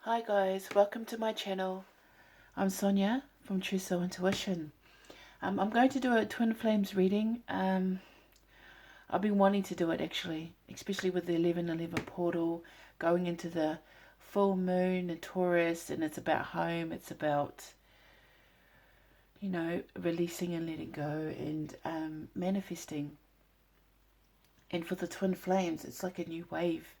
Hi guys, welcome to my channel. I'm Sonia from True Soul Intuition. I'm going to do a Twin Flames reading. I've been wanting to do it actually, especially with the 11:11 portal going into the full moon in Taurus, and it's about home. It's about, releasing and letting go and manifesting. And for the Twin Flames, it's like a new wave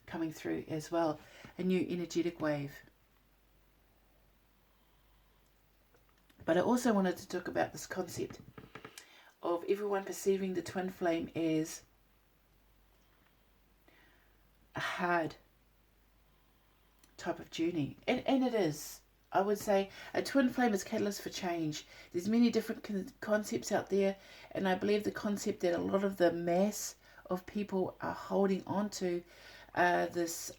coming through as well, a new energetic wave. But I also wanted to talk about this concept of everyone perceiving the twin flame as a hard type of journey. And it is. I would say a twin flame is catalyst for change. There's many different concepts out there, and I believe the concept that a lot of the mass of people are holding on to this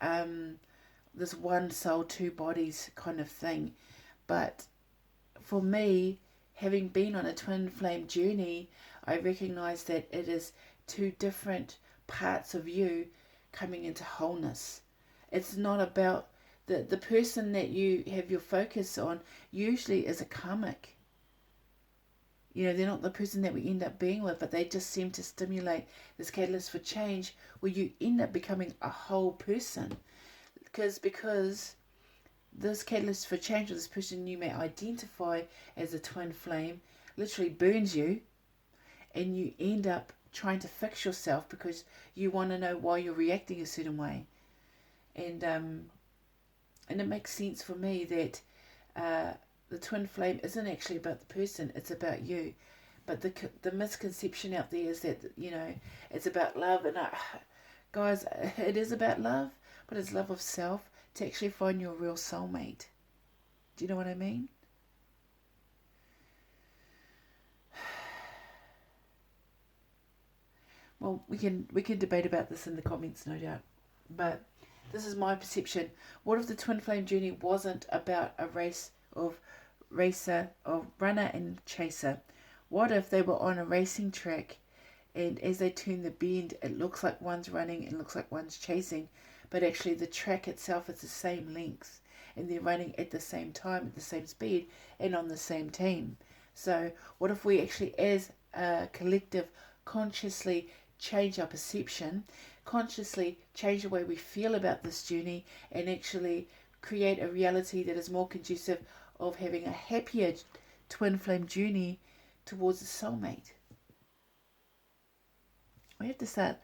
this one soul, two bodies kind of thing. But for me, having been on a twin flame journey, I recognize that it is two different parts of you coming into wholeness. It's not about the person that you have your focus on usually is a karmic. They're not the person that we end up being with, but they just seem to stimulate this catalyst for change where you end up becoming a whole person. Because this catalyst for change, or this person you may identify as a twin flame, literally burns you, and you end up trying to fix yourself because you want to know why you're reacting a certain way. And it makes sense for me that the twin flame isn't actually about the person, it's about you. But the misconception out there is that, it's about love. And guys, it is about love, but it's love of self, to actually find your real soulmate. Do you know what I mean? Well, we can debate about this in the comments, no doubt. But this is my perception. What if the twin flame journey wasn't about a race of runner and chaser? What if they were on a racing track, and as they turn the bend, it looks like one's running and looks like one's chasing, but actually the track itself is the same length, and they're running at the same time, at the same speed, and on the same team. So what if we actually, as a collective, consciously change our perception, consciously change the way we feel about this journey, and actually create a reality that is more conducive of having a happier twin flame journey towards a soulmate? We have to start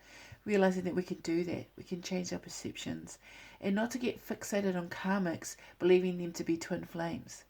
realizing that we can do that. We can change our perceptions, and not to get fixated on karmics, believing them to be twin flames.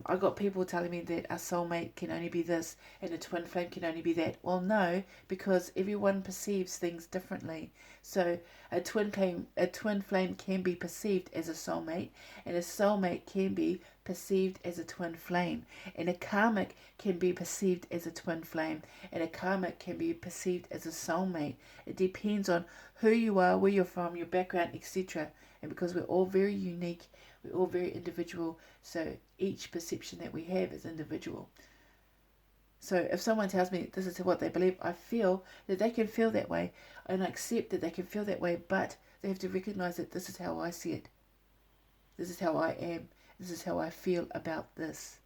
I got people telling me that a soulmate can only be this and a twin flame can only be that. Well, no, because everyone perceives things differently. So a twin flame can be perceived as a soulmate, and a soulmate can be perceived as a twin flame, and a karmic can be perceived as a twin flame, and a karmic can be perceived as a soulmate. It depends on who you are, where you're from, your background, etc. And because we're all very unique, we're all very individual, so each perception that we have is individual. So if someone tells me this is what they believe, I feel that they can feel that way, and I accept that they can feel that way, but they have to recognize that this is how I see it. This is how I am. This is how I feel about this.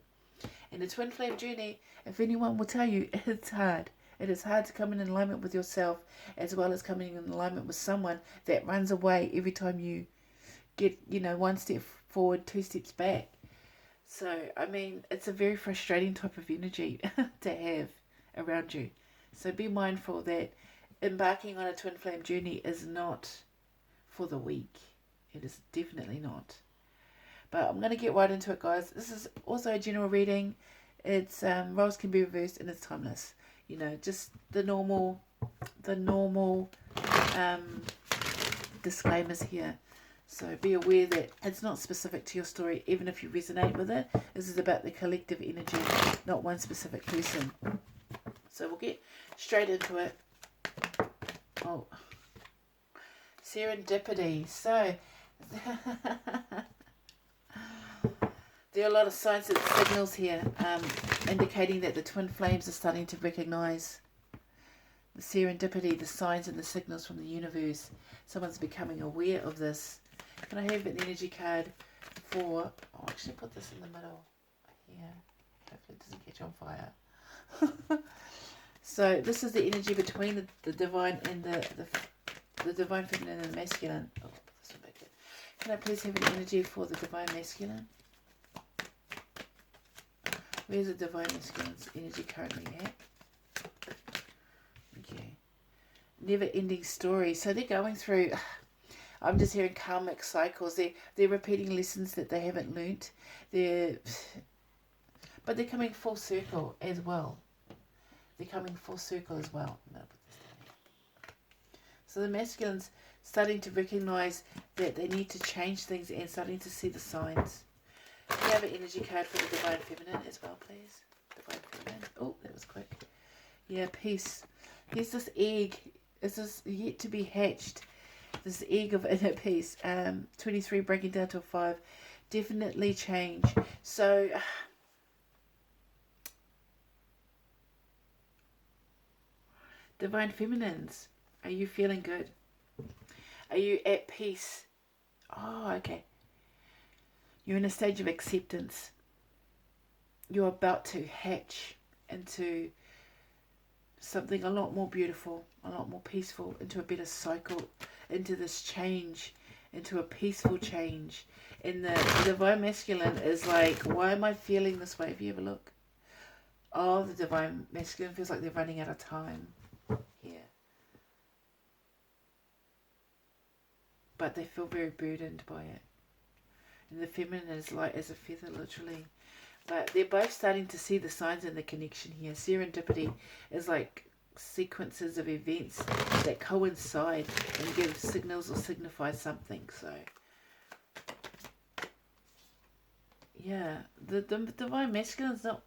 And the twin flame journey, if anyone will tell you, it's hard. It is hard to come in alignment with yourself, as well as coming in alignment with someone that runs away every time you get, one step forward, two steps back. So, I mean, it's a very frustrating type of energy to have around you. So be mindful that embarking on a twin flame journey is not for the weak. It is definitely not. But I'm going to get right into it, guys. This is also a general reading. It's roles can be reversed, and it's timeless. Just the normal disclaimers here. So be aware that it's not specific to your story, even if you resonate with it. This is about the collective energy, not one specific person. So we'll get straight into it. Oh, serendipity. So there are a lot of signs and signals here indicating that the twin flames are starting to recognize the serendipity, the signs and the signals from the universe. Someone's becoming aware of this. Can I have an energy card for... I'll actually put this in the middle here. Hopefully it doesn't catch on fire. So this is the energy between the divine and the divine feminine and masculine. Oh, this will make it. Can I please have an energy for the divine masculine? Where's the divine masculine's energy currently at? Okay. Never ending story. So they're going through... I'm just hearing karmic cycles. They're repeating lessons that they haven't learnt. But they're coming full circle as well. They're coming full circle as well. No, put this down here. So the masculine's starting to recognise that they need to change things and starting to see the signs. Can you have an energy card for the divine feminine as well, please? Divine feminine. Oh, that was quick. Yeah, peace. Here's this egg. This is yet to be hatched. This egg of inner peace. 23 breaking down to a 5. Definitely change. So... Divine feminines, are you feeling good? Are you at peace? Oh, okay. You're in a stage of acceptance. You're about to hatch into something a lot more beautiful, a lot more peaceful, into a better cycle, into this change, into a peaceful change. And the divine masculine is like, why am I feeling this way? If you have a look. Oh, the divine masculine feels like they're running out of time. Here. But they feel very burdened by it. And the feminine is light as a feather, literally. But they're both starting to see the signs in the connection here. Serendipity is like sequences of events that coincide and give signals or signify something. So, yeah, the divine masculine is not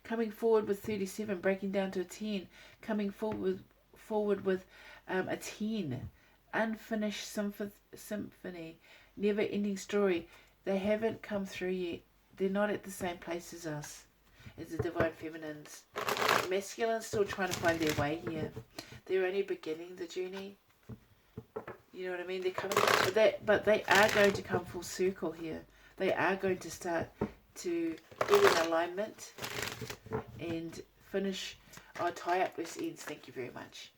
coming forward with 37, breaking down to a 10, coming forward with a 10, unfinished symphony, never-ending story. They haven't come through yet. They're not at the same place as us, as the divine feminines. The masculines still trying to find their way here. They're only beginning the journey. You know what I mean? They're coming, but they are going to come full circle here. They are going to start to get in alignment and finish or tie up loose ends. Thank you very much.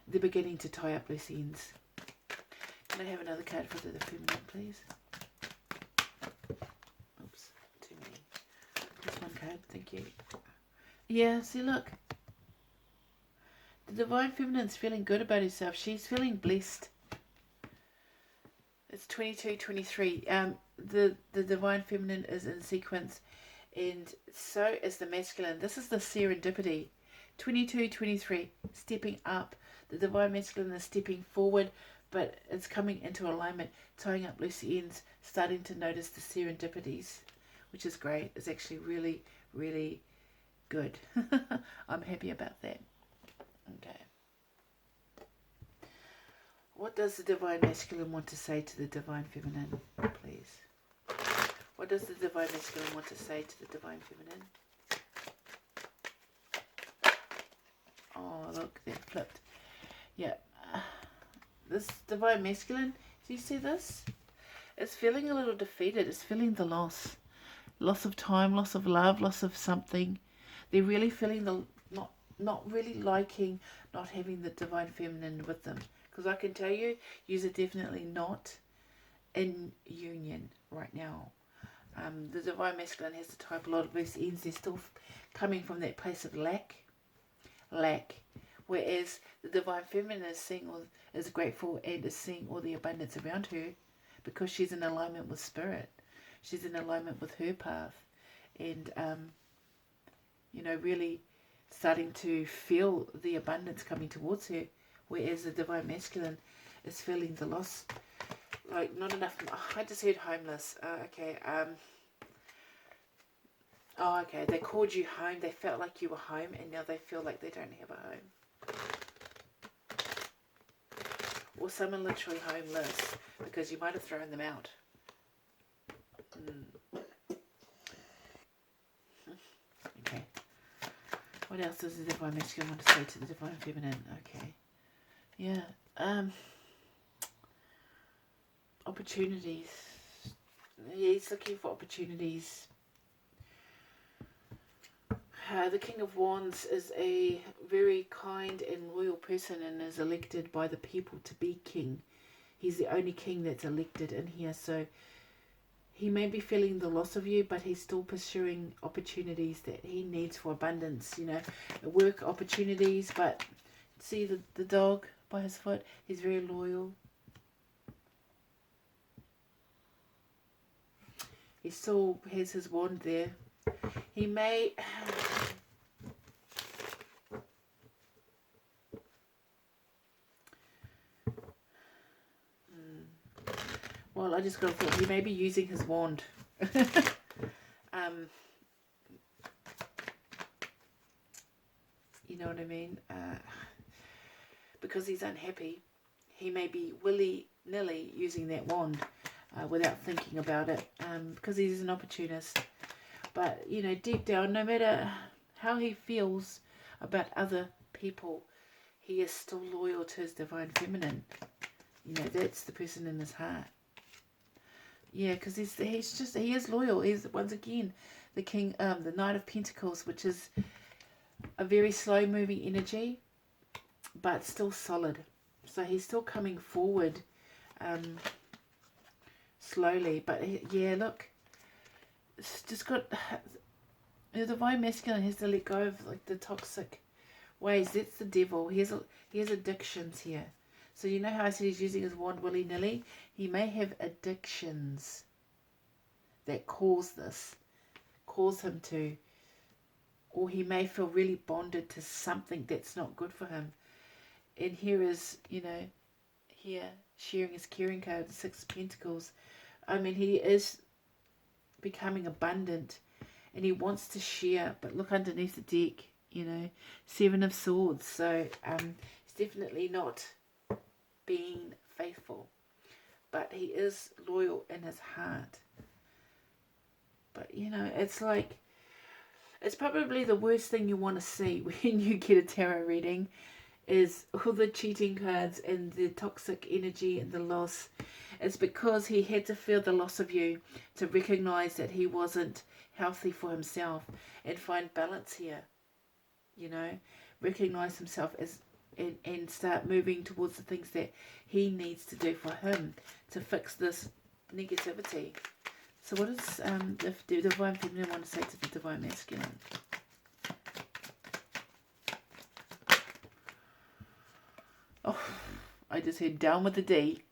They're beginning to tie up loose ends. Can I have another card for the feminine, please? Oops, too many. Just one card, thank you. Yeah, see, look. The divine feminine's feeling good about herself. She's feeling blessed. It's 22, 23. The divine feminine is in sequence, and so is the masculine. This is the serendipity. 22, 23, stepping up. The divine masculine is stepping forward, but it's coming into alignment, tying up loose ends, starting to notice the serendipities, which is great. It's actually really, really good. I'm happy about that. Okay. What does the divine masculine want to say to the divine feminine, please? What does the divine masculine want to say to the divine feminine? Oh, look, that flipped. Yeah. This divine masculine, do you see this? It's feeling a little defeated. It's feeling the loss. Loss of time, loss of love, loss of something. They're really feeling the not really liking not having the divine feminine with them. Because I can tell you, yous are definitely not in union right now. The divine masculine has to tie up a lot of loose ends. They're still coming from that place of lack. Whereas the divine feminine is seeing is grateful and is seeing all the abundance around her because she's in alignment with spirit. She's in alignment with her path. And, really starting to feel the abundance coming towards her. Whereas the divine masculine is feeling the loss. Like, not enough. Oh, I just heard homeless. Okay. Okay. They called you home. They felt like you were home. And now they feel like they don't have a home. Or someone literally homeless. Because you might have thrown them out. Okay. What else does the divine masculine want to say to the divine feminine? Okay. Yeah. Um, opportunities. He's looking for opportunities. The King of Wands is a very kind and loyal person and is elected by the people to be king. He's the only king that's elected in here, so he may be feeling the loss of you, but he's still pursuing opportunities that he needs for abundance, you know, work opportunities. But see the dog by his foot? He's very loyal. He still has his wand there. He may... Well, I just got a thought. He may be using his wand. You know what I mean? Because he's unhappy, he may be willy-nilly using that wand without thinking about it, because he's an opportunist. But, you know, deep down, no matter how he feels about other people, he is still loyal to his divine feminine. You know, that's the person in his heart. Yeah, because he is loyal. He's, once again, the king, the Knight of Pentacles, which is a very slow-moving energy, but still solid. So he's still coming forward slowly. But yeah, look, it's just got... The divine masculine has to let go of like the toxic ways. That's the devil. He has addictions here. So you know how I said he's using his wand willy-nilly? He may have addictions that cause him to, or he may feel really bonded to something that's not good for him. And here is, you know, here, sharing his caring card, the Six of Pentacles. I mean, he is becoming abundant and he wants to share, but look underneath the deck, you know, Seven of Swords. So he's definitely not being faithful, but he is loyal in his heart. But you know, it's like, it's probably the worst thing you want to see when you get a tarot reading is all the cheating cards and the toxic energy and the loss. It's because he had to feel the loss of you to recognize that he wasn't healthy for himself and find balance here, you know, recognize himself as and start moving towards the things that he needs to do for him to fix this negativity. So what does the divine feminine want to say to the divine masculine? Oh, I just heard down with the D.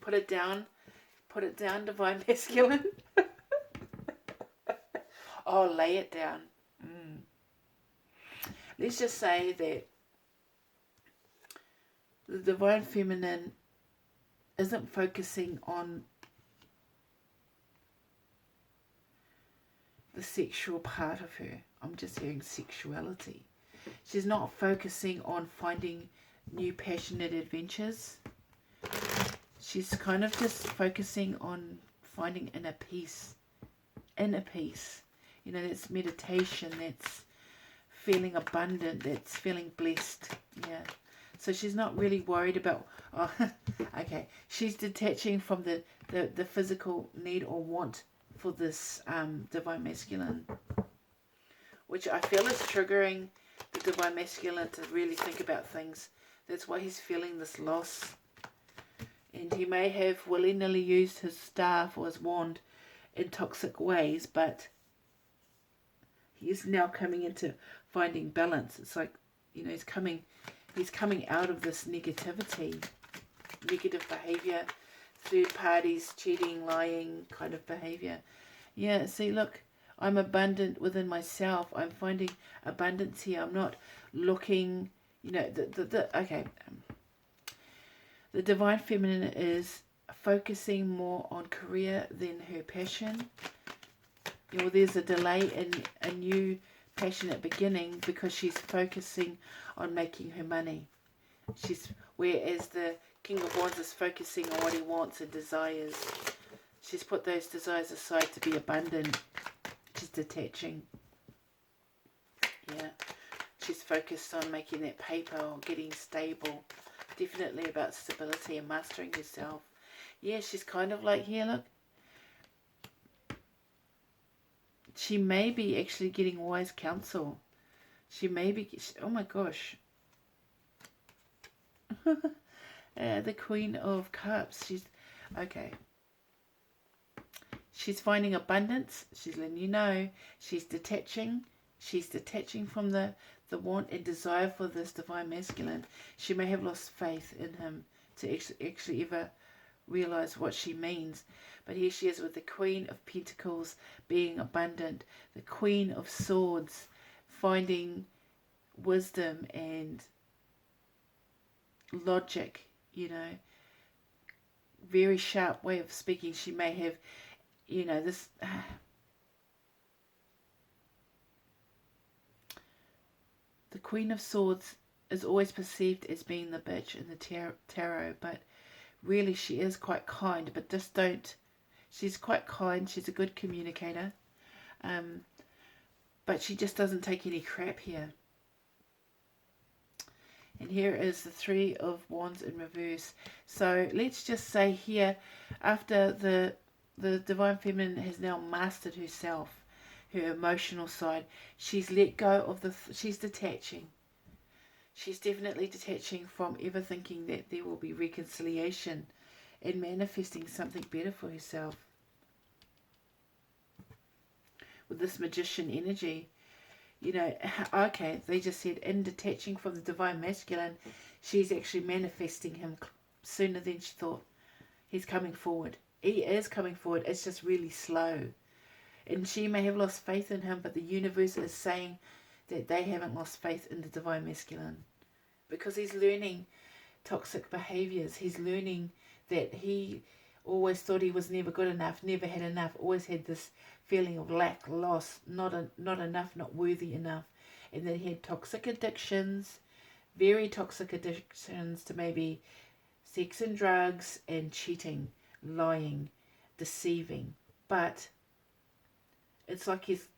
Put it down, divine masculine. Oh, lay it down. Let's just say that the divine feminine isn't focusing on the sexual part of her. I'm just hearing sexuality. She's not focusing on finding new passionate adventures. She's kind of just focusing on finding inner peace. Inner peace. You know, that's meditation, that's feeling abundant, that's feeling blessed. Yeah. So she's not really worried about, oh, okay, she's detaching from the physical need or want for this divine masculine, which I feel is triggering the divine masculine to really think about things. That's why he's feeling this loss. And he may have willy-nilly used his staff or his wand in toxic ways, but he is now coming into finding balance. It's like, you know, he's coming out of this negativity, negative behavior, third parties, cheating, lying kind of behavior. Yeah, see, look, I'm abundant within myself. I'm finding abundance here. I'm not looking, you know, okay. The divine feminine is focusing more on career than her passion. You know, there's a delay in a new passionate beginning because she's focusing on making her money. Whereas the King of Wands is focusing on what he wants and desires. She's put those desires aside to be abundant. She's detaching. Yeah. She's focused on making that paper or getting stable Definitely about stability and mastering yourself. Yeah, she's kind of like, here, look. She may be actually getting wise counsel. She may be, oh my gosh. The Queen of Cups. She's, okay. She's finding abundance. She's letting you know. She's detaching. She's detaching from the want and desire for this divine masculine. She may have lost faith in him to actually ever realize what she means. But here she is with the Queen of Pentacles being abundant. The Queen of Swords finding wisdom and logic, you know. Very sharp way of speaking. She may have, you know, this... The Queen of Swords is always perceived as being the bitch in the tarot, but really she is quite kind, but just don't... She's quite kind, she's a good communicator, but she just doesn't take any crap here. And here is the Three of Wands in reverse. So let's just say here, after the Divine Feminine has now mastered herself, her emotional side, she's let go of she's detaching. She's definitely detaching from ever thinking that there will be reconciliation and manifesting something better for herself. With this Magician energy, you know, okay, they just said in detaching from the divine masculine, she's actually manifesting him sooner than she thought. He's coming forward. He is coming forward. It's just really slow. And she may have lost faith in him, but the universe is saying that they haven't lost faith in the divine masculine. Because he's learning toxic behaviors. He's learning that he always thought he was never good enough, never had enough, always had this feeling of lack, loss, not enough, not worthy enough. And then he had toxic addictions, very toxic addictions to maybe sex and drugs and cheating, lying, deceiving. But it's like he's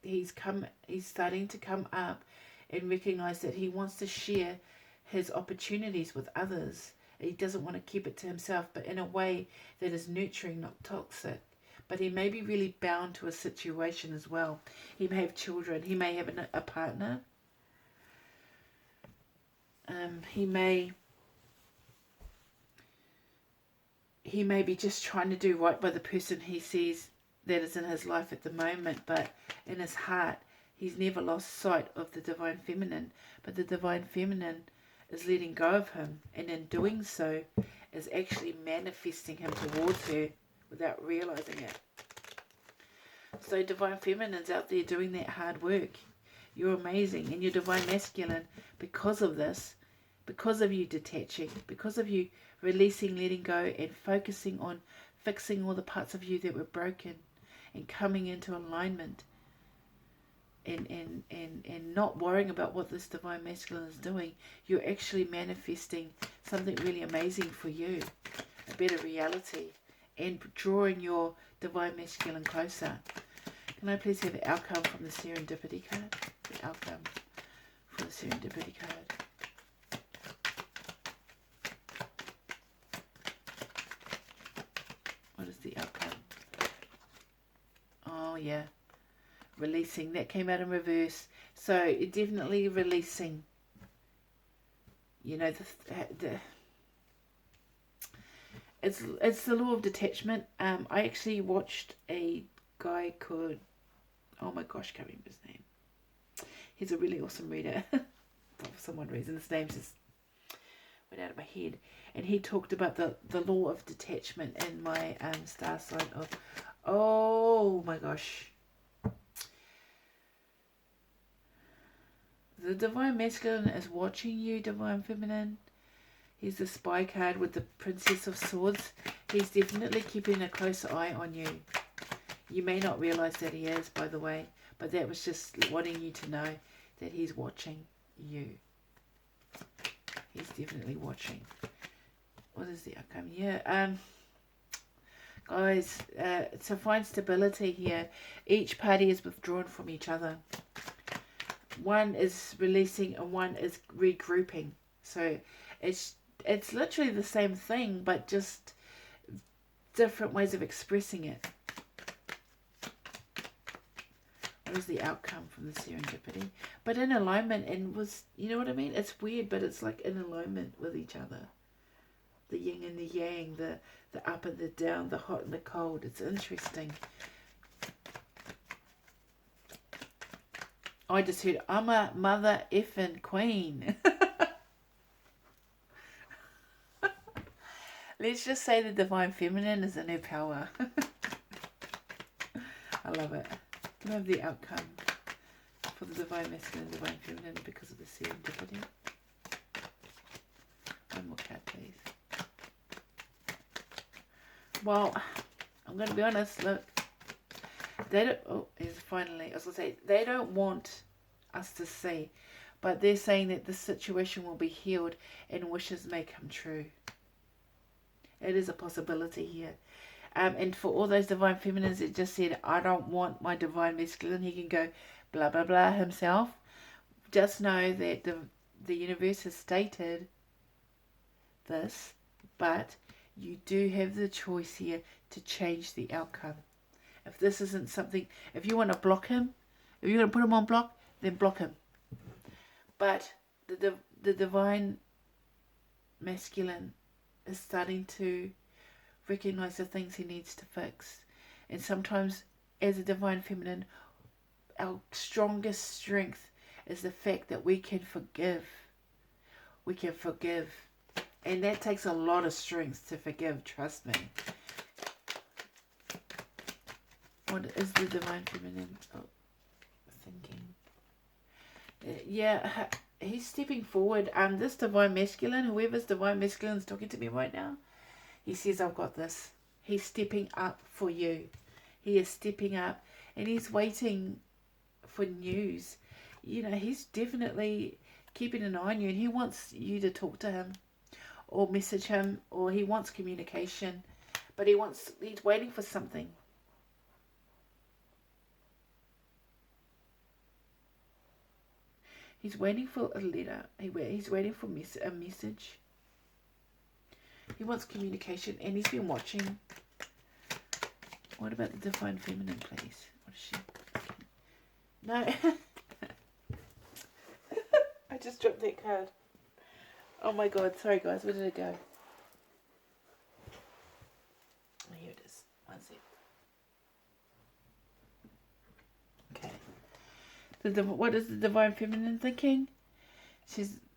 starting to come up and recognize that he wants to share his opportunities with others. He doesn't want to keep it to himself, but in a way that is nurturing, not toxic. But he may be really bound to a situation as well. He may have children. He may have a partner. He may be just trying to do right by the person he sees that is in his life at the moment, but in his heart, he's never lost sight of the Divine Feminine. But the Divine Feminine is letting go of him, and in doing so is actually manifesting him towards her without realizing it. So Divine Feminine's out there doing that hard work. You're amazing. And your Divine Masculine, because of this, because of you detaching, because of you releasing, letting go, and focusing on fixing all the parts of you that were broken and coming into alignment, and not worrying about what this Divine Masculine is doing, you're actually manifesting something really amazing for you, a better reality, and drawing your Divine Masculine closer. Can I please have the outcome from the Serendipity card? The outcome for the Serendipity card. What is the outcome? Oh, yeah. Releasing. That came out in reverse. So you're definitely releasing. You know, it's the law of detachment. I actually watched a guy called, oh my gosh, can't remember his name. He's a really awesome reader. For some odd reason, his name just went out of my head. And he talked about the law of detachment in my star sign of, oh my gosh. The Divine Masculine is watching you, Divine Feminine. Here's the Spy card with the Princess of Swords. He's definitely keeping a close eye on you. You may not realize that he is, by the way, but that was just wanting you to know that he's watching you. He's definitely watching. What is the outcome? Yeah, guys, to find stability here, each party is withdrawn from each other. One is releasing and one is regrouping. So it's It's literally the same thing, but just different ways of expressing it. What is the outcome from the serendipity? But in alignment, and was, you know what I mean? It's weird, but it's like in alignment with each other. The yin and the yang, the up and the down, the hot and the cold. It's interesting. I just heard, I'm a mother effing queen. Let's just say the divine feminine is in her power. I love it. Can I have the outcome for the divine masculine and divine feminine because of the serendipity? One more card, please. Well, I'm going to be honest, look. They don't, oh, here's finally, I was going to say, they don't want us to see, but they're saying that this situation will be healed and wishes may come true. It is a possibility here. And for all those divine feminines that just said, I don't want my divine masculine, he can go blah, blah, blah himself. Just know that the universe has stated this, but you do have the choice here to change the outcome. If this isn't something, if you want to block him, if you're going to put him on block, then block him. But the divine masculine is starting to recognize the things he needs to fix. And sometimes as a divine feminine, our strongest strength is the fact that we can forgive. We can forgive. And that takes a lot of strength to forgive, trust me. What is the divine feminine thinking? Yeah, he's stepping forward. This divine masculine, whoever's divine masculine is talking to me right now, he says, I've got this. He's stepping up for you. He is stepping up and he's waiting for news. You know, he's definitely keeping an eye on you and he wants you to talk to him or message him, or he wants communication, but he's waiting for something. He's waiting for a letter. He's waiting for a message. He wants communication and he's been watching. What about the divine feminine, please? What is she? No. I just dropped that card. Oh my god, sorry guys, where did it go? Oh, here it is. One sec. Okay. What is the divine feminine thinking?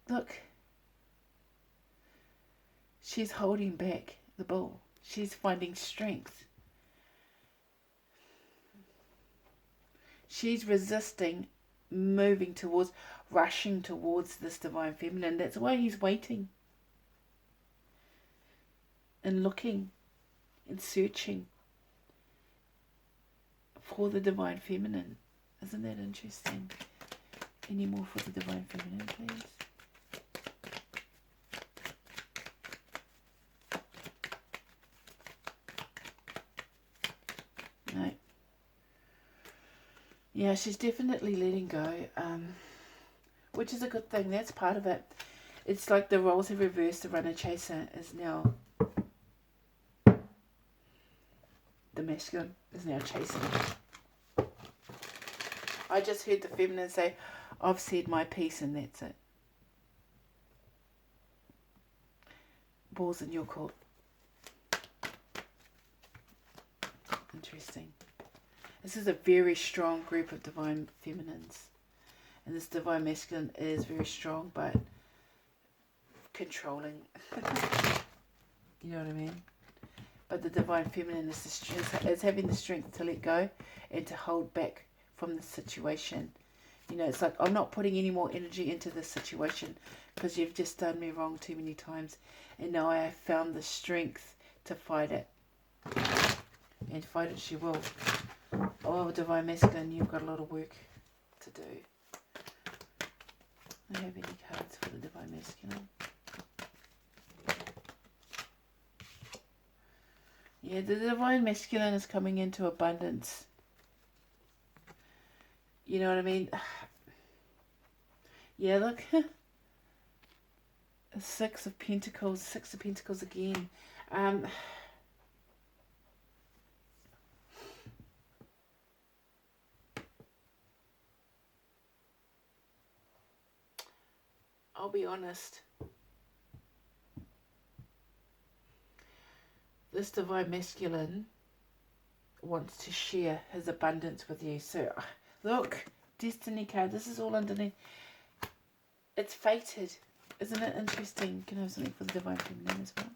Look. She's holding back the bull. She's finding strength. She's resisting, rushing towards this divine feminine. That's why he's waiting and looking and searching for the divine feminine. Isn't that interesting? Any more for the divine feminine, please? No. Yeah, she's definitely letting go, which is a good thing. That's part of it. It's like the roles have reversed. The runner-chaser is now, the masculine is now chasing. I just heard the feminine say, I've said my piece and that's it. Ball's in your court. Interesting. This is a very strong group of divine feminines. And this divine masculine is very strong, but controlling. You know what I mean? But the divine feminine is having the strength to let go and to hold back from the situation. You know, it's like, I'm not putting any more energy into this situation because you've just done me wrong too many times. And now I have found the strength to fight it. And fight it she will. Oh, divine masculine, you've got a lot of work to do. I don't have any cards for the divine masculine. Yeah, the divine masculine is coming into abundance. You know what I mean? Yeah, look. Six of Pentacles. Six of Pentacles again. I'll be honest. This divine masculine wants to share his abundance with you. So, look, Destiny card. This is all underneath. It's fated. Isn't it interesting? Can I have something for the divine feminine as well?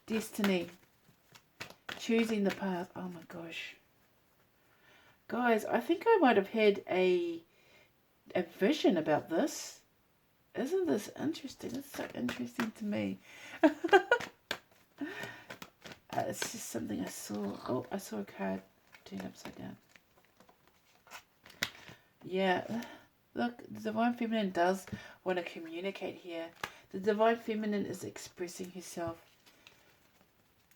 Destiny. Choosing the path. Oh my gosh. Guys, I think I might have had a vision about this. Isn't this interesting? It's so interesting to me. It's just something I saw. Oh, I saw a card turned upside down. Yeah. Look, the divine feminine does want to communicate here. The divine feminine is expressing herself.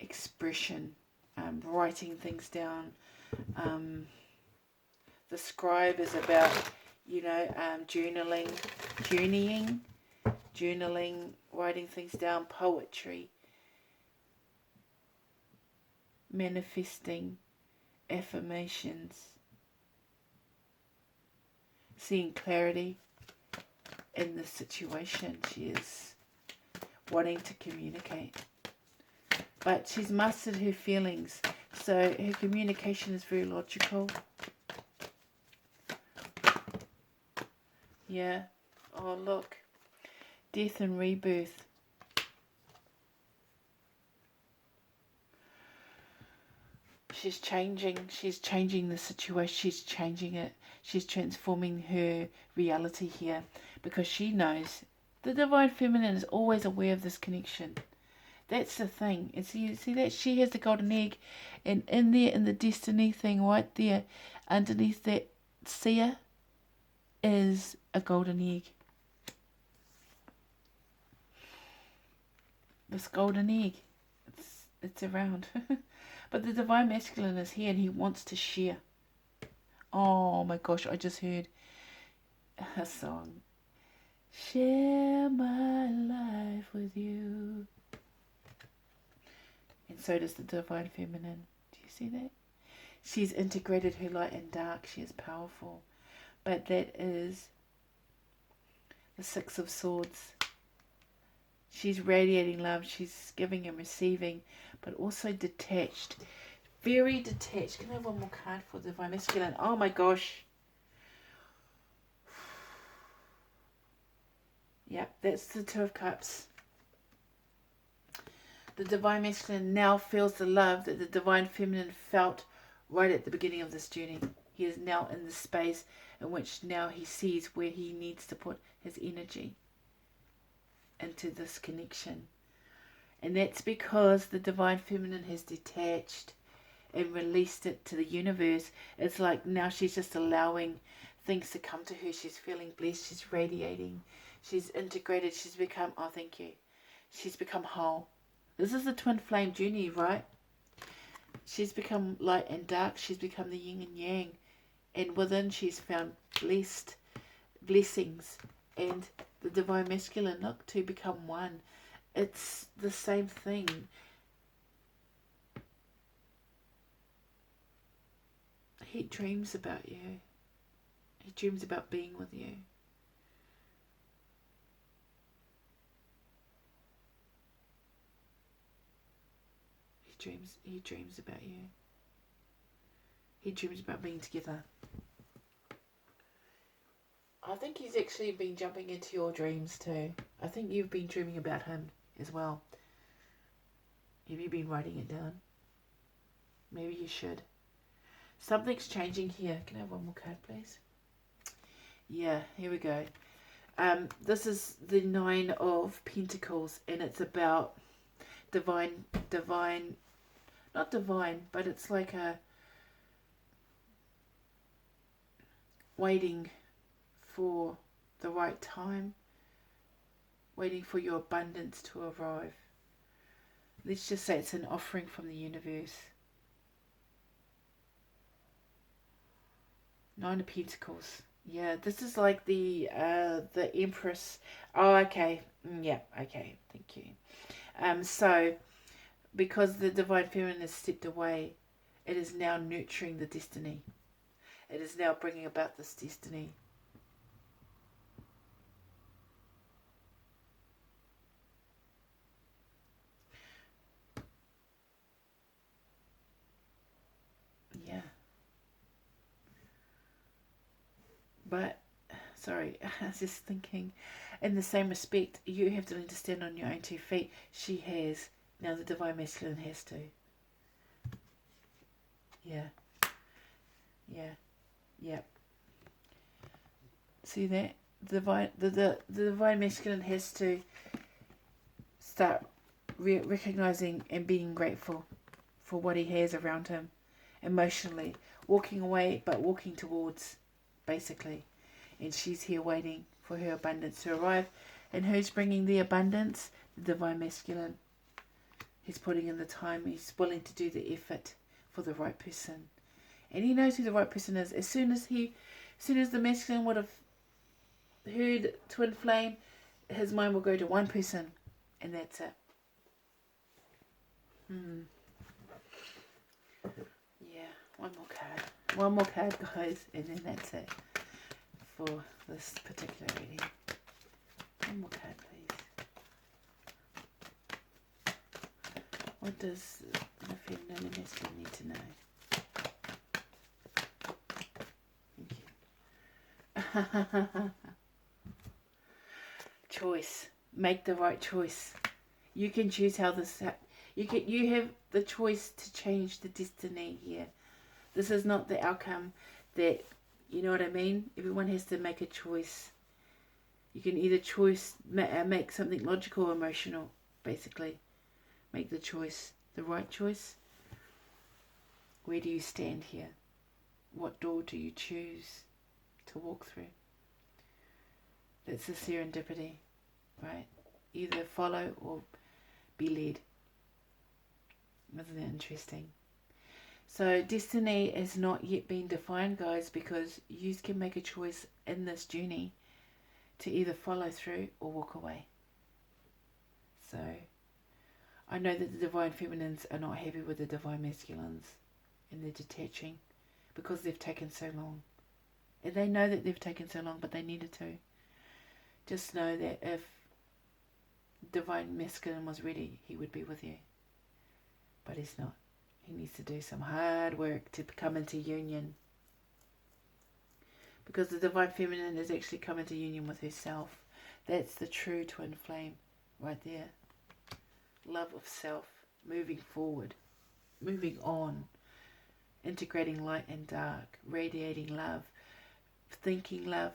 Expression. Writing things down. The scribe is about, you know, journaling, writing things down, poetry, manifesting, affirmations, seeing clarity in the situation. She is wanting to communicate, but she's mastered her feelings, so her communication is very logical. Yeah. Oh, look. Death and rebirth. She's changing. She's changing the situation. She's changing it. She's transforming her reality here because she knows the divine feminine is always aware of this connection. That's the thing. And see that she has the golden egg, and in there, in the destiny thing right there, underneath that seer, is a golden egg. This golden egg, it's around. But the divine masculine is here and he wants to share. Oh my gosh, I just heard a song. Share my life with you. And so does the divine feminine. Do you see that? She's integrated her light and dark. She is powerful. But that is the Six of Swords. She's radiating love. She's giving and receiving, but also detached. Very detached. Can I have one more card for the divine masculine? Oh my gosh. Yep, that's the Two of Cups. The divine masculine now feels the love that the divine feminine felt right at the beginning of this journey. He is now in the space in which now he sees where he needs to put his energy into this connection. And that's because the divine feminine has detached and released it to the universe. It's like now she's just allowing things to come to her. She's feeling blessed. She's radiating. She's integrated. She's become, oh thank you, she's become whole. This is the twin flame journey, right? She's become light and dark. She's become the yin and yang. And within she's found blessings. And the divine masculine, look, to become one. It's the same thing. He dreams about you. He dreams about being with you. He dreams about you. He dreams about being together. I think he's actually been jumping into your dreams too. I think you've been dreaming about him as well. Have you been writing it down? Maybe you should. Something's changing here. Can I have one more card, please? Yeah, here we go. This is the Nine of Pentacles, and it's about divine, not divine, but it's like a waiting for the right time, waiting for your abundance to arrive. Let's just say it's an offering from the universe. Nine of Pentacles. Yeah, this is like the Empress. Oh, okay. Yeah, okay. Thank you. So because the divine feminine has stepped away, it is now nurturing the destiny. It is now bringing about this destiny. Yeah. But, sorry, I was just thinking, in the same respect, you have to learn to stand on your own 2 feet. She has. Now the divine masculine has to. Yeah. Yeah. Yeah. See that? The divine masculine has to start recognizing and being grateful for what he has around him emotionally, walking away but walking towards, basically. And she's here waiting for her abundance to arrive. And who's bringing the abundance? The divine masculine. He's putting in the time. He's willing to do the effort for the right person, and he knows who the right person is. As soon as the masculine would have heard twin flame, his mind will go to one person, and that's it. Yeah, one more card, guys, and then that's it for this particular reading. One more card, please. What does the feminine and masculine need to know? Thank you. Choice. Make the right choice. You can choose how this. You have the choice to change the destiny here. This is not the outcome that, you know what I mean? Everyone has to make a choice. You can either make something logical or emotional, basically. Make the choice. The right choice. Where do you stand here? What door do you choose to walk through? That's the serendipity, right? Either follow or be led. Isn't that interesting? So destiny has not yet been defined, guys, because you can make a choice in this journey to either follow through or walk away. So I know that the divine feminines are not happy with the divine masculines and they're detaching because they've taken so long. And they know that they've taken so long, but they needed to. Just know that if divine masculine was ready, he would be with you. But he's not. He needs to do some hard work to come into union. Because the divine feminine is actually come into union with herself. That's the true twin flame right there. Love of self, moving forward, moving on, integrating light and dark, radiating love, thinking love,